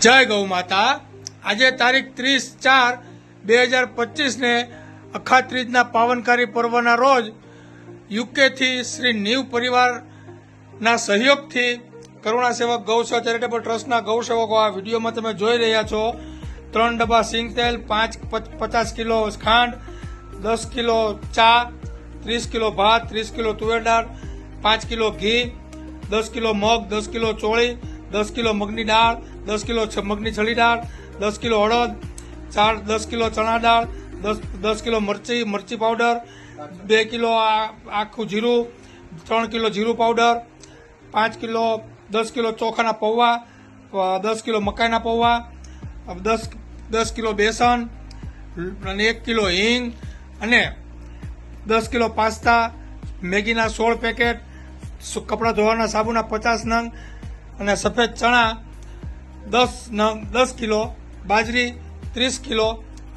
જય ગૌ માતા। આજે તારીખ 30/4/2025 ને અખાત ત્રીજના પાવનકારી પર્વના રોજ યુકે થી શ્રી નીવ પરિવારના સહયોગથી કરુણા સેવક ગૌસેવા ચેરિટેબલ ટ્રસ્ટના ગૌસેવકો આ વિડીયોમાં તમે જોઈ રહ્યા છો। 3 ડબ્બા સિંગ તેલ, 50 કિલો ખાંડ, 10 કિલો ચા, 30 કિલો ભાત, 30 કિલો તુવેર દાળ, 5 કિલો ઘી, 10 કિલો મગ, 10 કિલો ચોળી, 10 કિલો મગની દાળ, 10 કિલો મગની છળી દાળ, 10 કિલો હળદ, 10 કિલો ચણા દાળ, 10 કિલો મરચી પાવડર, 2 કિલો આખું જીરું, 3 કિલો જીરું પાવડર, 5 કિલો 10 કિલો ચોખાના પૌવા, 10 કિલો મકાઈના પૌવા, 10 કિલો બેસન અને 1 કિલો હિંગ અને 10 કિલો પાસ્તા, મેગીના 16 પેકેટ, કપડાં ધોવાના સાબુના 50 નંગ અને સફેદ ચણા 10 કિલો, બાજરી 30 કિલો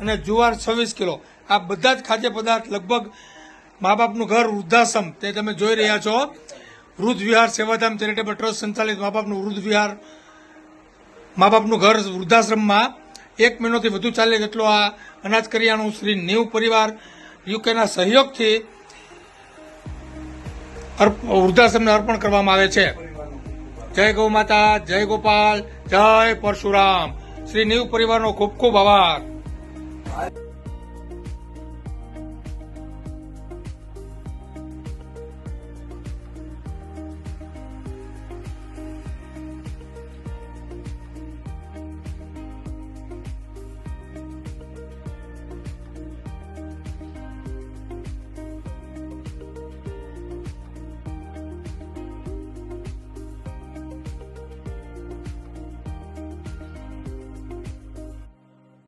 અને જુવાર 26 કિલો। આ બધા જ ખાદ્ય પદાર્થ લગભગ મા બાપનું ઘર વૃદ્ધાશ્રમ તે તમે જોઈ રહ્યા છો। વૃદ્ધ વિહાર સેવાધામ ચેરિટેબલ ટ્રસ્ટ સંચાલિત મા બાપનું વૃદ્ધ વિહાર, મા બાપનું ઘર વૃદ્ધાશ્રમમાં 1 મહિનોથી વધુ ચાલે તેટલો આ અનાજ કરિયાણું શ્રી નીવ પરિવાર યુકેના સહયોગથી વૃદ્ધાશ્રમને અર્પણ કરવામાં આવે છે। જય ગૌ માતા, જય ગોપાલ, જય પરશુરામ। શ્રી નીવ પરિવારનો ખૂબ ખૂબ આભાર।